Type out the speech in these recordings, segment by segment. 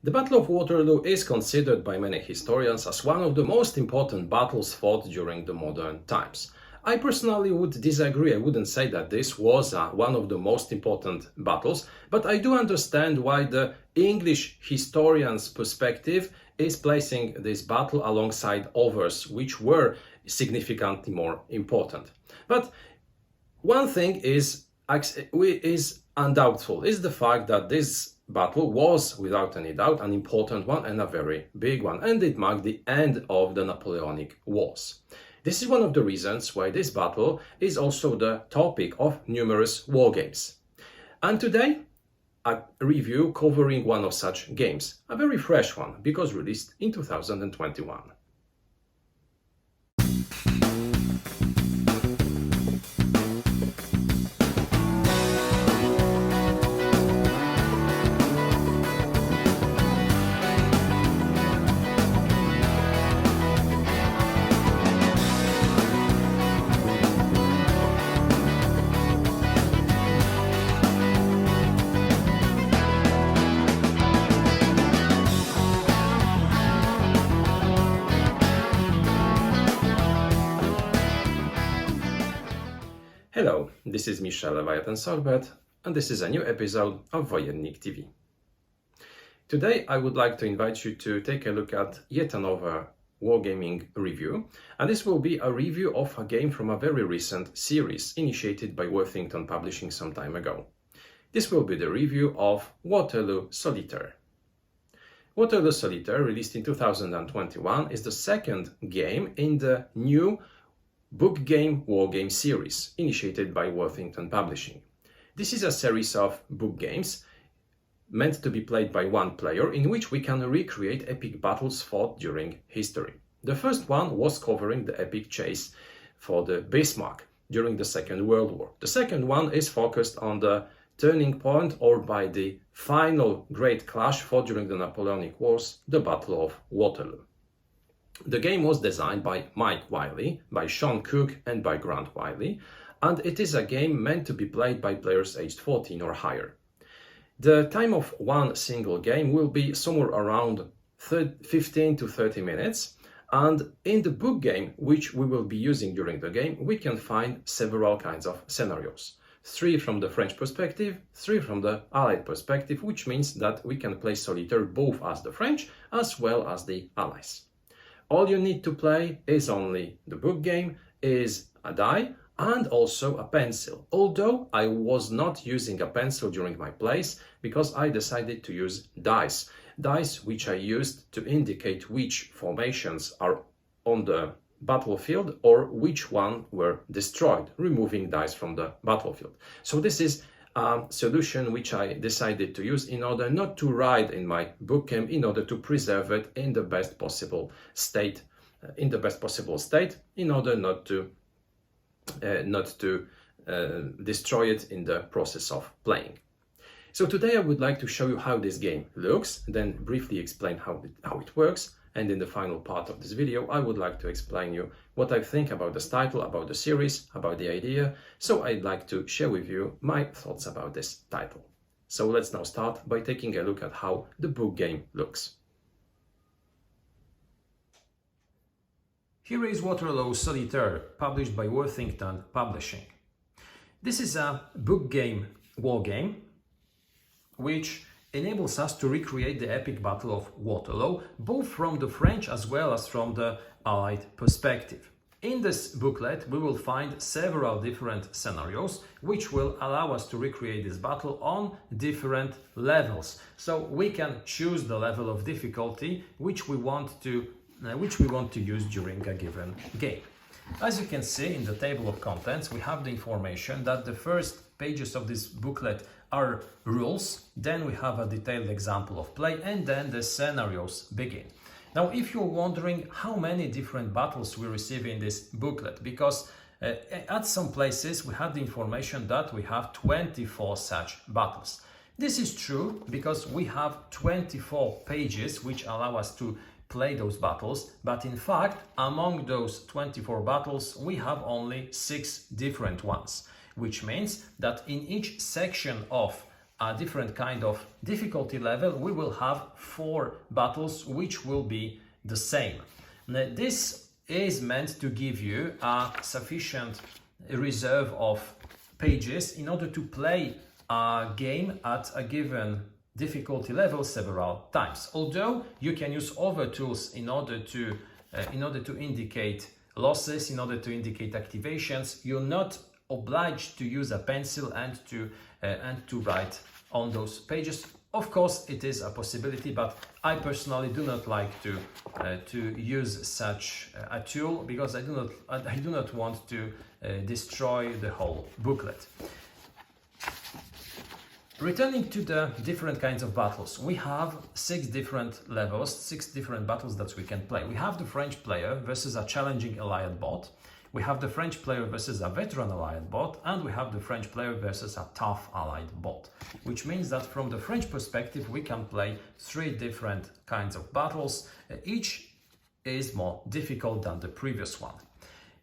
The Battle of Waterloo is considered by many historians as one of the most important battles fought during the modern times. I personally would disagree. I wouldn't say that this was one of the most important battles, but I do understand why the English historian's perspective is placing this battle alongside others which were significantly more important. But one thing is undoubtful is the fact that this battle was, without any doubt, an important one and a very big one, and it marked the end of the Napoleonic Wars. This is one of the reasons why this battle is also the topic of numerous war games. And today, a review covering one of such games, a very fresh one, because released in 2021. Hello, this is Michel Leviathan-Sorbet, and this is a new episode of BoardGameGeek TV. Today I would like to invite you to take a look at yet another wargaming review, and this will be a review of a game from a very recent series initiated by Worthington Publishing some time ago. This will be the review of Waterloo Solitaire. Waterloo Solitaire, released in 2021, is the second game in the new book game wargame series initiated by Worthington Publishing. This is a series of book games meant to be played by one player in which we can recreate epic battles fought during history. The first one was covering the epic chase for the Bismarck during the Second World War. The second one is focused on the turning point or by the final great clash fought during the Napoleonic Wars, the Battle of Waterloo. The game was designed by Mike Wiley, by Sean Cook and by Grant Wiley, and it is a game meant to be played by players aged 14 or higher. The time of one single game will be somewhere around 15 to 30 minutes, and in the book game, which we will be using during the game, we can find several kinds of scenarios. 3 from the French perspective, 3 from the Allied perspective, which means that we can play Solitaire both as the French as well as the Allies. All you need to play is only the book game, is a die and also a pencil. Although I was not using a pencil during my plays because I decided to use dice. Dice which I used to indicate which formations are on the battlefield or which one were destroyed, removing dice from the battlefield. So this is a solution which I decided to use in order not to write in my book game, in order to preserve it in the best possible state, in order not to destroy it in the process of playing. So today I would like to show you how this game looks, then briefly explain how it works, and in the final part of this video I would like to explain you what I think about this title, about the series, about the idea. So I'd like to share with you my thoughts about this title. So let's now start by taking a look at how the book game looks. Here is Waterloo Solitaire, published by Worthington Publishing. This is a book game war game which enables us to recreate the epic Battle of Waterloo, both from the French as well as from the Allied perspective. In this booklet, we will find several different scenarios which will allow us to recreate this battle on different levels. So we can choose the level of difficulty which we want to use during a given game. As you can see in the table of contents, we have the information that the first pages of this booklet are rules, then we have a detailed example of play, and then the scenarios begin. Now, if you're wondering how many different battles we receive in this booklet, because at some places we have the information that we have 24 such battles. This is true because we have 24 pages which allow us to play those battles, but in fact, among those 24 battles, we have only 6 different ones, which means that in each section of a different kind of difficulty level, we will have 4 battles which will be the same. Now, this is meant to give you a sufficient reserve of pages in order to play a game at a given difficulty level several times. Although you can use other tools in order to indicate losses, in order to indicate activations, you're not obliged to use a pencil and to write on those pages. Of course, it is a possibility, but I personally do not like to use such a tool because I do not want to destroy the whole booklet. Returning to the different kinds of battles, we have 6 different levels, 6 different battles that we can play. We have the French player versus a challenging allied bot. We have the French player versus a veteran allied bot, and we have the French player versus a tough allied bot, which means that from the French perspective, we can play 3 different kinds of battles. Each is more difficult than the previous one.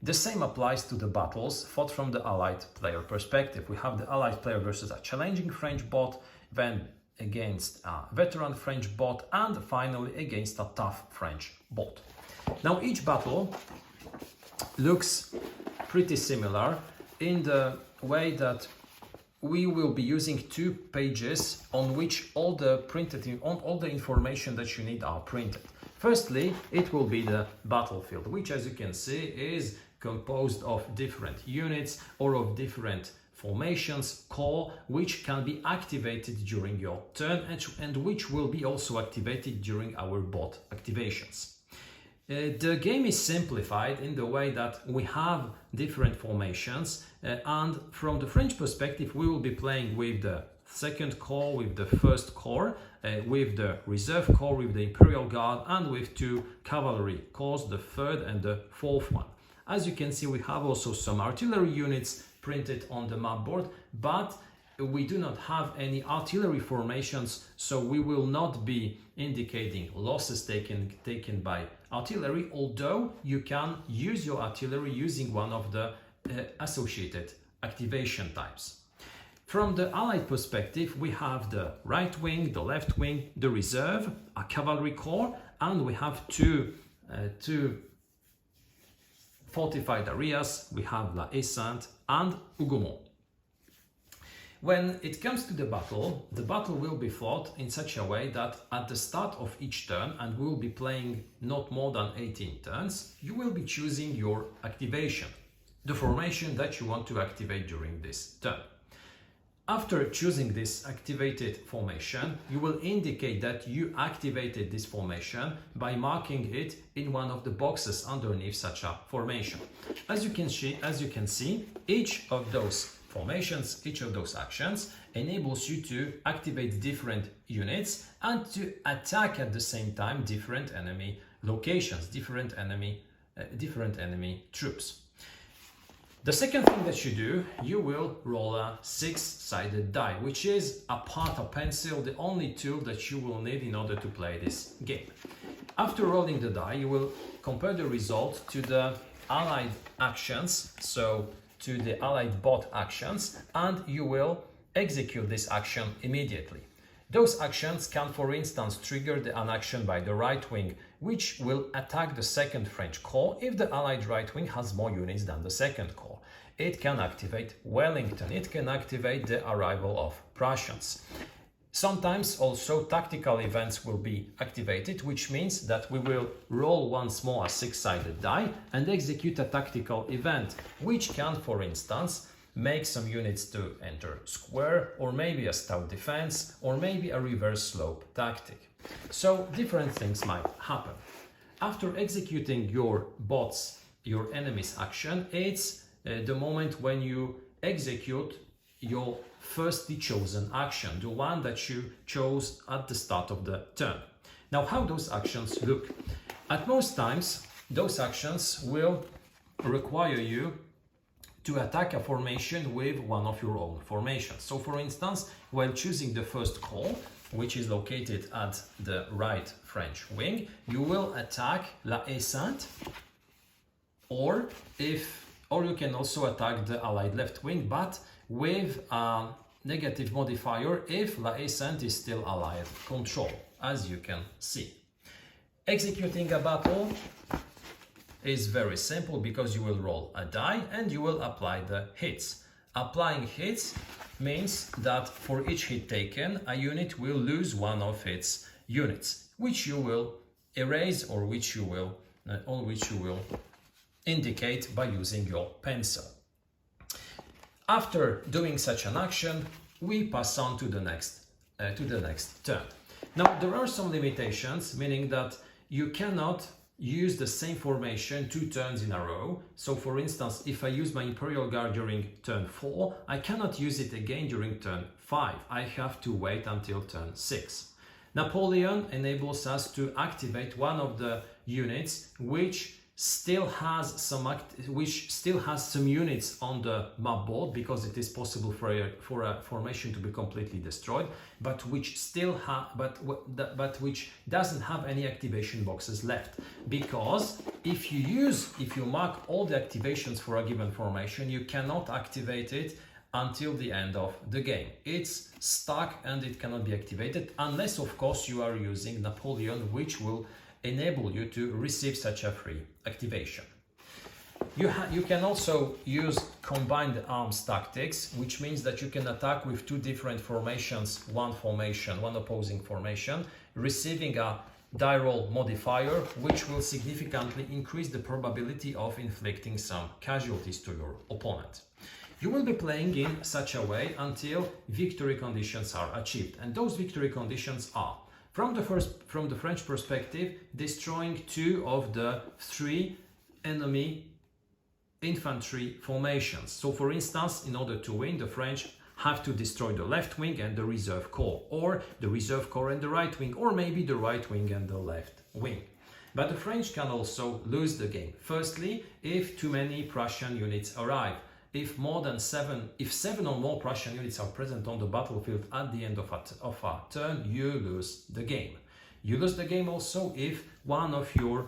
The same applies to the battles fought from the allied player perspective. We have the allied player versus a challenging French bot, then against a veteran French bot, and finally against a tough French bot. Now, each battle looks pretty similar in the way that we will be using 2 pages on which all the information that you need are printed. Firstly, it will be the battlefield, which, as you can see, is composed of different units or of different formations, core, which can be activated during your turn and which will be also activated during our bot activations. The game is simplified in the way that we have different formations, and from the French perspective, we will be playing with the second corps, with the first corps, with the reserve corps, with the Imperial Guard, and with 2 cavalry corps, the 3rd and the 4th one. As you can see, we have also some artillery units printed on the map board, but we do not have any artillery formations, so we will not be indicating losses taken by artillery, although you can use your artillery using one of the associated activation types. From the Allied perspective, we have the right wing, the left wing, the reserve, a cavalry corps, and we have two fortified areas. We have La Haye-Sainte and Hougomont. When it comes to the battle will be fought in such a way that at the start of each turn, and we will be playing not more than 18 turns, you will be choosing your activation, the formation that you want to activate during this turn. After choosing this activated formation, you will indicate that you activated this formation by marking it in one of the boxes underneath such a formation. As you can see, each of those formations, each of those actions enables you to activate different units and to attack at the same time different enemy locations, different enemy troops. The second thing that you do, you will roll a 6-sided die, which is, apart from pencil, the only tool that you will need in order to play this game. After rolling the die, you will compare the result to the allied actions, so to the allied bot actions, and you will execute this action immediately. Those actions can, for instance, trigger an action by the right wing, which will attack the second French corps if the allied right wing has more units than the second corps. It can activate Wellington, it can activate the arrival of Prussians. Sometimes also tactical events will be activated, which means that we will roll once more a 6-sided die and execute a tactical event, which can, for instance, make some units to enter square, or maybe a stout defense, or maybe a reverse slope tactic. So different things might happen. After executing your enemy's action, it's the moment when you execute your firstly chosen action, the one that you chose at the start of the turn. Now, how those actions look? At most times, those actions will require you to attack a formation with one of your own formations. So, for instance, while choosing the first corps, which is located at the right French wing, you will attack La Haye-Sainte, or you can also attack the allied left wing, but with a negative modifier if La Ascent is still Allied control, as you can see. Executing a battle is very simple because you will roll a die and you will apply the hits. Applying hits means that for each hit taken, a unit will lose one of its units, which you will erase or which you will indicate by using your pencil. After doing such an action, we pass on to the next turn. Now there are some limitations, meaning that you cannot use the same formation 2 turns in a row. So for instance, if I use my Imperial Guard during turn 4, I cannot use it again during turn 5. I have to wait until turn 6. Napoleon enables us to activate one of the units which still has some units on the map board, because it is possible for a formation to be completely destroyed, but which doesn't have any activation boxes left. Because if you mark all the activations for a given formation, you cannot activate it until the end of the game. It's stuck and it cannot be activated unless, of course, you are using Napoleon, which will enable you to receive such a free activation. You can also use combined arms tactics, which means that you can attack with 2 different formations, one opposing formation, receiving a die roll modifier, which will significantly increase the probability of inflicting some casualties to your opponent. You will be playing in such a way until victory conditions are achieved, and those victory conditions are: from the French perspective, destroying 2 of the 3 enemy infantry formations. So for instance, in order to win, the French have to destroy the left wing and the reserve corps, or the reserve corps and the right wing, or maybe the right wing and the left wing. But the French can also lose the game. Firstly, if too many Prussian units arrive. If 7 or more Prussian units are present on the battlefield at the end of a turn, you lose the game. You lose the game also if one of your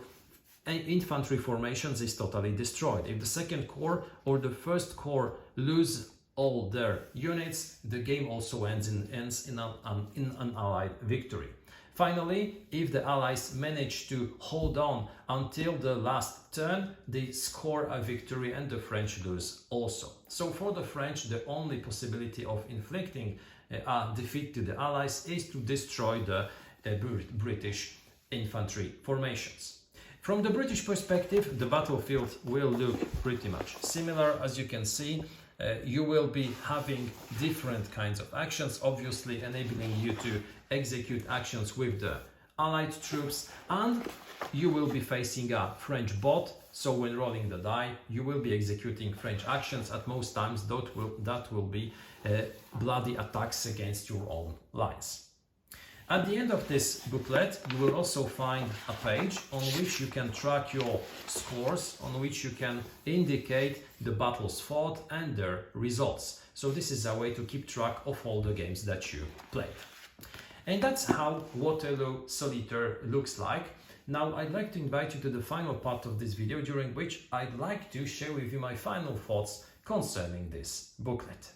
infantry formations is totally destroyed. If the second corps or the first corps lose all their units, the game also ends in an Allied victory. Finally, if the Allies manage to hold on until the last turn, they score a victory and the French lose also. So for the French, the only possibility of inflicting a defeat to the Allies is to destroy the British infantry formations. From the British perspective, the battlefield will look pretty much similar. As you can see, you will be having different kinds of actions, obviously enabling you to execute actions with the Allied troops, and you will be facing a French bot. So when rolling the die, you will be executing French actions. At most times that will be bloody attacks against your own lines. At the end of this booklet, you will also find a page on which you can track your scores, on which you can indicate the battles fought and their results. So this is a way to keep track of all the games that you played. And that's how Waterloo Solitaire looks like. Now I'd like to invite you to the final part of this video, during which I'd like to share with you my final thoughts concerning this booklet.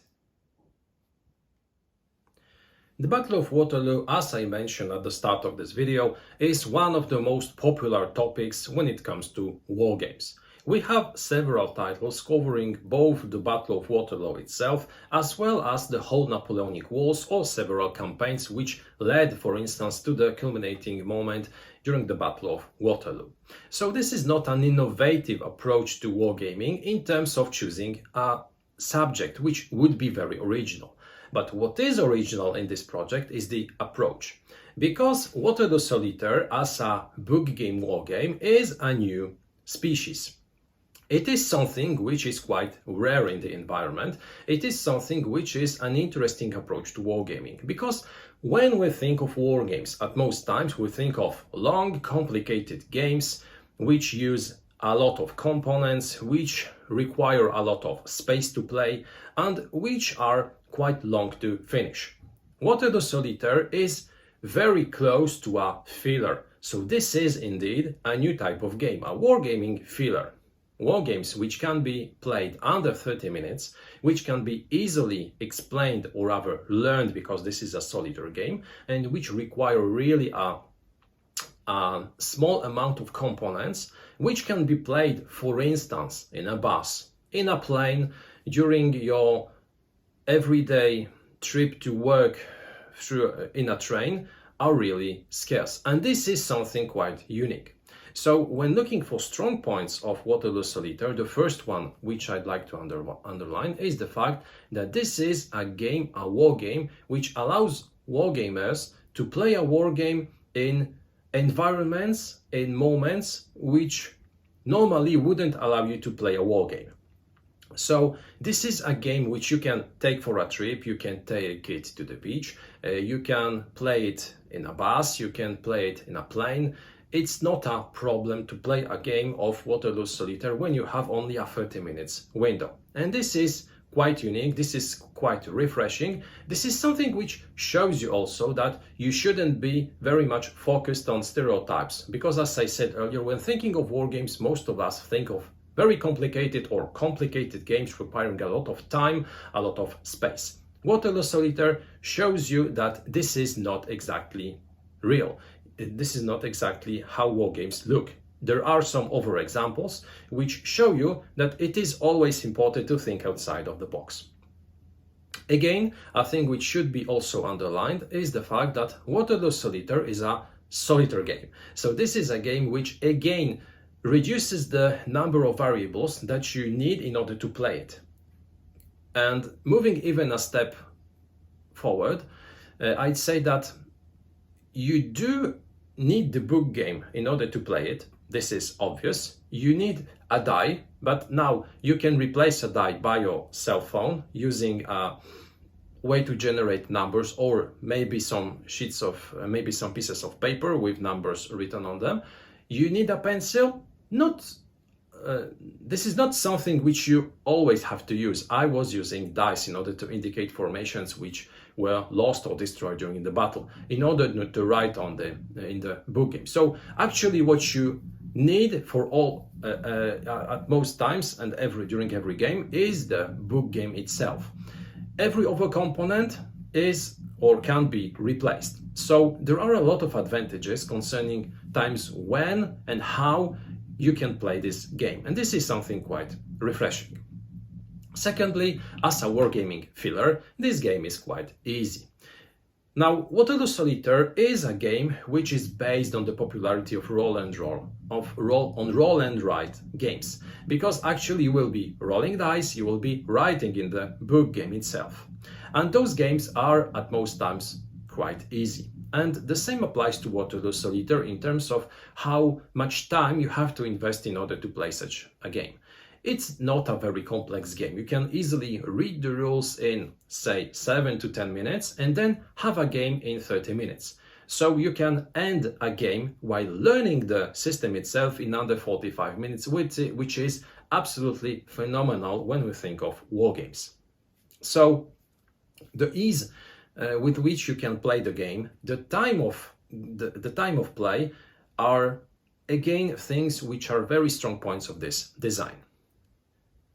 The Battle of Waterloo, as I mentioned at the start of this video, is one of the most popular topics when it comes to wargames. We have several titles covering both the Battle of Waterloo itself, as well as the whole Napoleonic Wars, or several campaigns which led, for instance, to the culminating moment during the Battle of Waterloo. So this is not an innovative approach to wargaming in terms of choosing a subject which would be very original. But what is original in this project is the approach, because Waterloo Solitaire as a book game wargame is a new species. It is something which is quite rare in the environment. It is something which is an interesting approach to wargaming, because when we think of wargames, at most times we think of long, complicated games which use a lot of components, which require a lot of space to play, and which are quite long to finish. Waterloo Solitaire is very close to a filler. So this is indeed a new type of game, a wargaming filler. war games which can be played under 30 minutes, which can be easily explained or rather learned, because this is a solitaire game, and which require really a small amount of components, which can be played, for instance, in a bus, in a plane, during your everyday trip to work in a train, are really scarce. And this is something quite unique. So when looking for strong points of Waterloo Solitaire, the first one which I'd like to underline is the fact that this is a game, a war game, which allows wargamers to play a war game in environments, in moments which normally wouldn't allow you to play a war game. So this is a game which you can take for a trip, you can take it to the beach, you can play it in a bus, you can play it in a plane. It's not a problem to play a game of Waterloo Solitaire when you have only a 30 minutes window. And this is quite unique, this is quite refreshing. This is something which shows you also that you shouldn't be very much focused on stereotypes. Because as I said earlier, when thinking of war games, most of us think of very complicated or complicated games requiring a lot of time, a lot of space. Waterloo Solitaire shows you that this is not exactly real. This is not exactly how war games look. There are some other examples which show you that it is always important to think outside of the box. Again, a thing which should be also underlined is the fact that Waterloo Solitaire is a solitaire game. So this is a game which again reduces the number of variables that you need in order to play it. And moving even a step forward, I'd say that you do need the book game in order to play it. This is obvious. You need a die, but now you can replace a die by your cell phone using a way to generate numbers, or maybe some sheets of, maybe some pieces of paper with numbers written on them. You need a pencil. This is not something which you always have to use. I was using dice in order to indicate formations which were lost or destroyed during the battle, in order to write on in the book game. So actually what you need for all at most times and during every game is the book game itself. Every other component is or can be replaced. So there are a lot of advantages concerning times when and how you can play this game, and this is something quite refreshing. Secondly, as a wargaming filler, this game is quite easy. Now, Waterloo Solitaire is a game which is based on the popularity of roll and write games, because actually you will be rolling dice, you will be writing in the book game itself, and those games are at most times quite easy. And the same applies to Waterloo Solitaire in terms of how much time you have to invest in order to play such a game. It's not a very complex game. You can easily read the rules in, say, 7 to 10 minutes and then have a game in 30 minutes. So you can end a game while learning the system itself in under 45 minutes, which is absolutely phenomenal when we think of war games. So the ease with which you can play the game, the time of play are again things which are very strong points of this design.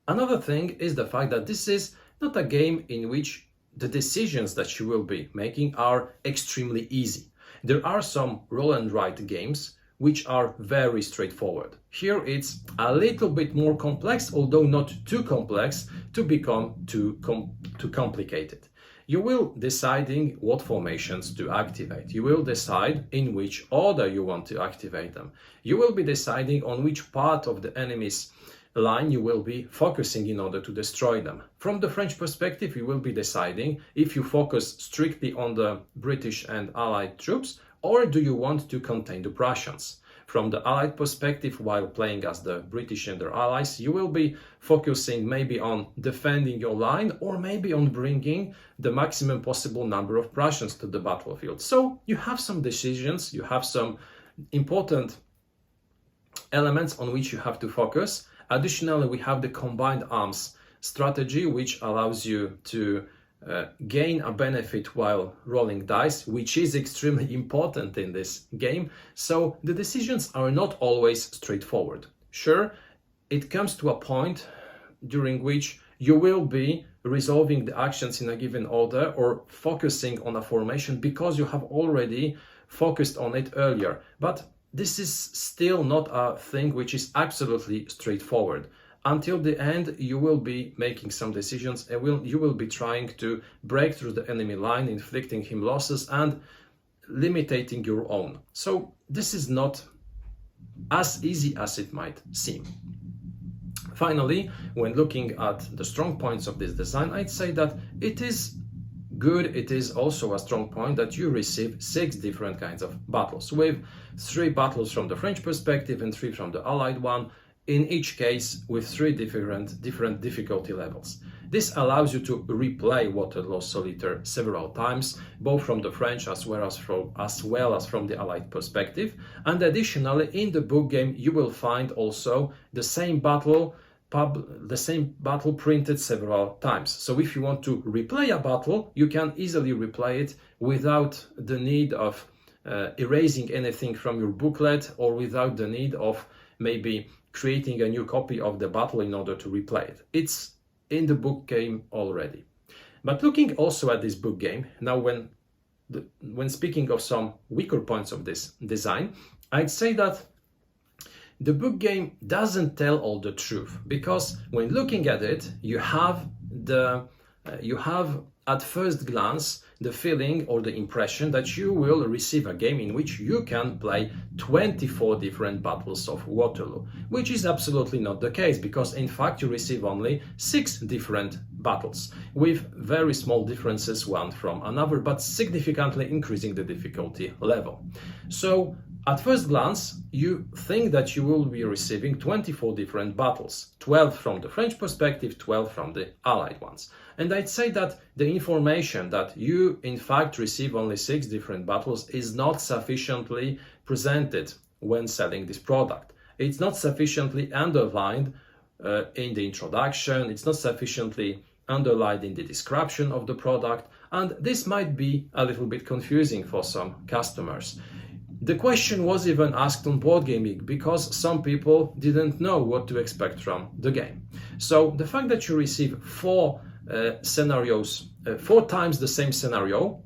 Another thing is the fact that this is not a game in which the decisions that you will be making are extremely easy. There are some roll and write games which are very straightforward. Here it's a little bit more complex, although not too complex to become too complicated. You will deciding what formations to activate. You will decide in which order you want to activate them. You will be deciding on which part of the enemy's line you will be focusing in order to destroy them. From the French perspective, you will be deciding if you focus strictly on the British and Allied troops, or do you want to contain the Prussians. From the Allied perspective, while playing as the British and their allies, you will be focusing maybe on defending your line, or maybe on bringing the maximum possible number of Prussians to the battlefield. So you have some decisions, you have some important elements on which you have to focus. Additionally, we have the combined arms strategy, which allows you to gain a benefit while rolling dice, which is extremely important in this game. So the decisions are not always straightforward. Sure, it comes to a point during which you will be resolving the actions in a given order or focusing on a formation because you have already focused on it earlier. But this is still not a thing which is absolutely straightforward. Until the end, you will be making some decisions and you will be trying to break through the enemy line, inflicting him losses and limiting your own. So this is not as easy as it might seem. Finally, when looking at the strong points of this design, I'd say that it is good. It is also a strong point that you receive 6 different kinds of battles, with 3 battles from the French perspective and 3 from the Allied one, in each case with 3 different difficulty levels. This allows you to replay Waterloo Solitaire several times, both from the French as well as from the Allied perspective. And additionally, in the book game, you will find also the same battle printed several times. So if you want to replay a battle, you can easily replay it without the need of erasing anything from your booklet, or without the need of maybe creating a new copy of the battle in order to replay it. It's in the book game already. But looking also at this book game, now when speaking of some weaker points of this design, I'd say that the book game doesn't tell all the truth, because when looking at it, you have at first glance the feeling or the impression that you will receive a game in which you can play 24 different battles of Waterloo, which is absolutely not the case, because in fact you receive only 6 different battles, with very small differences one from another, but significantly increasing the difficulty level. So at first glance, you think that you will be receiving 24 different battles, 12 from the French perspective, 12 from the Allied ones. And I'd say that the information that you in fact receive only 6 different battles is not sufficiently presented when selling this product. It's not sufficiently underlined in the introduction, it's not sufficiently underlined in the description of the product, and this might be a little bit confusing for some customers. The question was even asked on BoardGameGeek because some people didn't know what to expect from the game. So the fact that you receive 4 scenarios, 4 times the same scenario,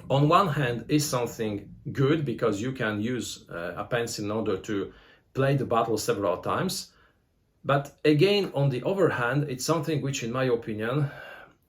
on one hand is something good, because you can use a pencil in order to play the battle several times. But again, on the other hand, it's something which, in my opinion,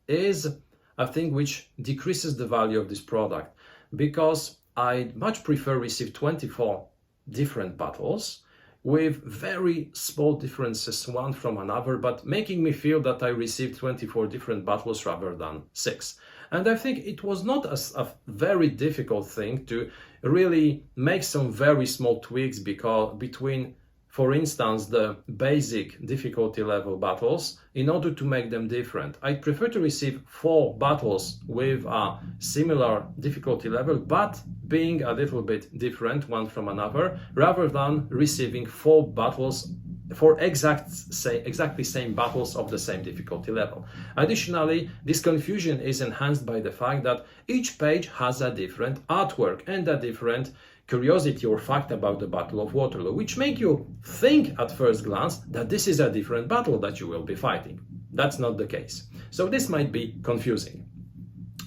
is a thing which decreases the value of this product, because I much prefer receive 24 different battles with very small differences one from another, but making me feel that I received 24 different battles rather than 6. And I think it was not a very difficult thing to really make some very small tweaks between, for instance, the basic difficulty level battles in order to make them different. I prefer to receive 4 battles with a similar difficulty level, but being a little bit different one from another, rather than receiving 4 battles for exactly same battles of the same difficulty level. Additionally, this confusion is enhanced by the fact that each page has a different artwork and a different curiosity or fact about the Battle of Waterloo, which make you think at first glance that this is a different battle that you will be fighting. That's not the case. So this might be confusing.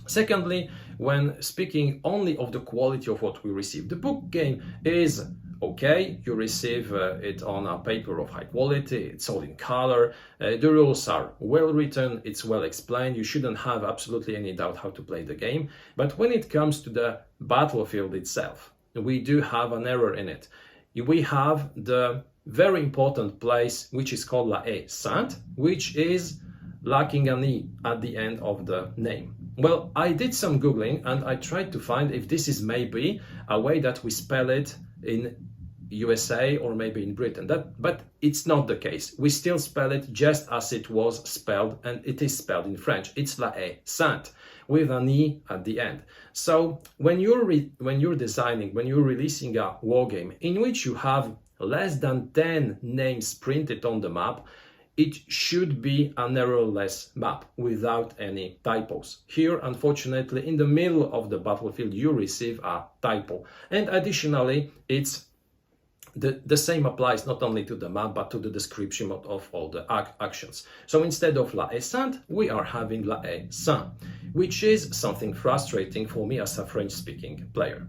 Secondly, when speaking only of the quality of what we receive, the book game is okay. You receive it on a paper of high quality, it's all in color, the rules are well written, it's well explained, you shouldn't have absolutely any doubt how to play the game. But when it comes to the battlefield itself, we do have an error in it. We have the very important place which is called La Haie Sainte, which is lacking an E at the end of the name. Well, I did some Googling and I tried to find if this is maybe a way that we spell it in USA or maybe in Britain, but it's not the case. We still spell it just as it was spelled, and it is spelled in French. It's La Haie Sainte with an E at the end. So when you're releasing a wargame in which you have less than 10 names printed on the map, it should be an errorless map without any typos. Here, unfortunately, in the middle of the battlefield, you receive a typo. And additionally, it's The same applies not only to the map, but to the description of all the actions. So instead of la descente, we are having la descente, which is something frustrating for me as a French-speaking player.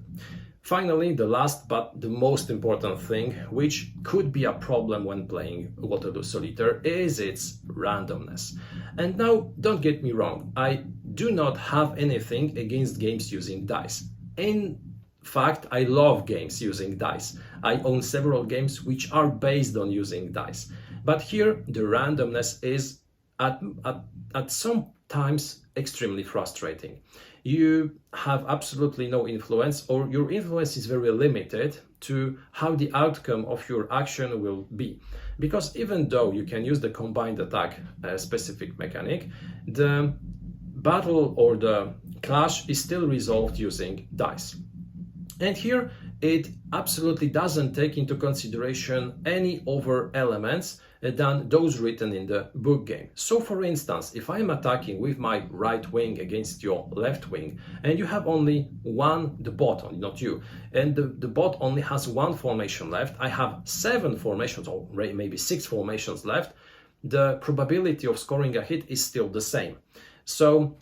Finally, the last but the most important thing, which could be a problem when playing Waterloo Solitaire, is its randomness. And now, don't get me wrong, I do not have anything against games using dice. In fact, I love games using dice. I own several games which are based on using dice. But here, the randomness is at some times extremely frustrating. You have absolutely no influence, or your influence is very limited to how the outcome of your action will be. Because even though you can use the combined attack specific mechanic, the battle or the clash is still resolved using dice. And here it absolutely doesn't take into consideration any other elements than those written in the book game. So for instance, if I'm attacking with my right wing against your left wing, and you have only one, the bot, not you, and the bot only has one formation left, I have 7 formations or maybe 6 formations left, the probability of scoring a hit is still the same. So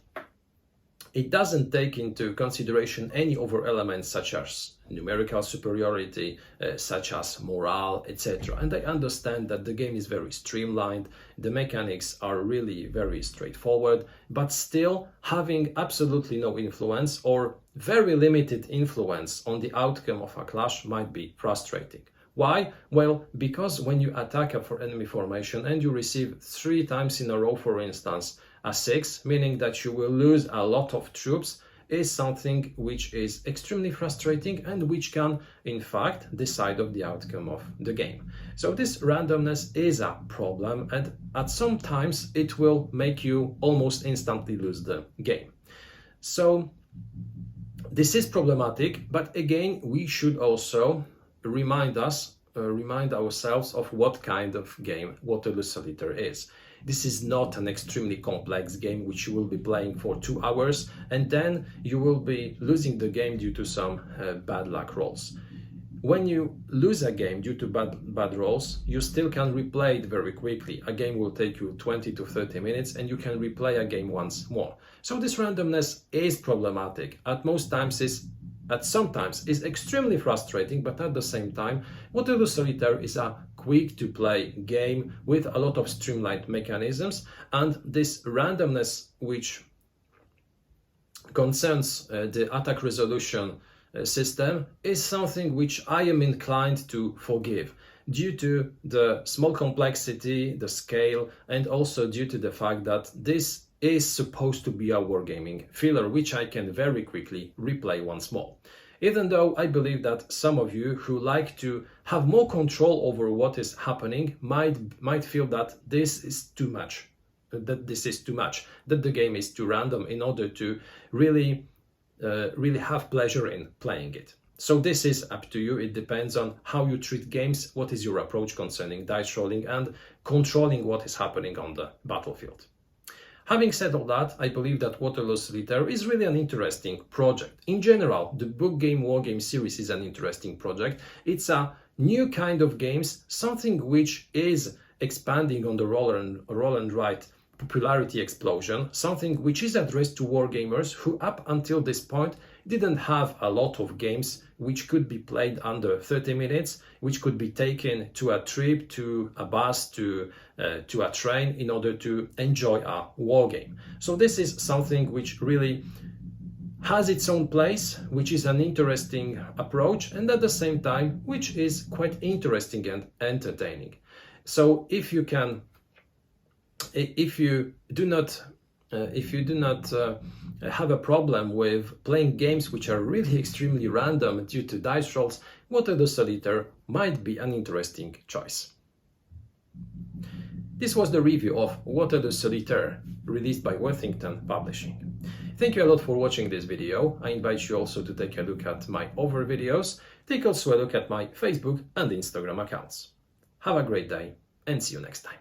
it doesn't take into consideration any other elements such as numerical superiority, such as morale, etc. And I understand that the game is very streamlined, the mechanics are really very straightforward, but still having absolutely no influence or very limited influence on the outcome of a clash might be frustrating. Why? Well, because when you attack a enemy formation and you receive 3 times in a row, for instance, a 6, meaning that you will lose a lot of troops, is something which is extremely frustrating and which can, in fact, decide of the outcome of the game. So this randomness is a problem, and at some times it will make you almost instantly lose the game. So this is problematic, but again, we should also remind ourselves of what kind of game Waterloo Solitaire is. This is not an extremely complex game which you will be playing for 2 hours and then you will be losing the game due to some bad luck rolls. When you lose a game due to bad rolls, you still can replay it very quickly. A game will take you 20 to 30 minutes and you can replay a game once more. So this randomness is problematic. Sometimes is extremely frustrating, but at the same time, Waterloo Solitaire is a quick-to-play game with a lot of streamlined mechanisms, and this randomness which concerns the attack resolution system is something which I am inclined to forgive due to the small complexity, the scale, and also due to the fact that this is supposed to be a wargaming filler, which I can very quickly replay once more. Even though I believe that some of you who like to have more control over what is happening might feel that this is too much, that the game is too random in order to really have pleasure in playing it. So this is up to you. It depends on how you treat games, what is your approach concerning dice rolling and controlling what is happening on the battlefield. Having said all that, I believe that Waterloo Solitaire is really an interesting project. In general, the book game wargame series is an interesting project. It's a new kind of games, something which is expanding on the roll and write popularity explosion, something which is addressed to wargamers who up until this point didn't have a lot of games which could be played under 30 minutes, which could be taken to a trip, to a bus, to a train in order to enjoy a wargame. So this is something which really has its own place, which is an interesting approach, and at the same time, which is quite interesting and entertaining. So if you do not have a problem with playing games which are really extremely random due to dice rolls, Waterloo Solitaire might be an interesting choice. This was the review of Waterloo Solitaire, released by Worthington Publishing. Thank you a lot for watching this video. I invite you also to take a look at my other videos. Take also a look at my Facebook and Instagram accounts. Have a great day and see you next time.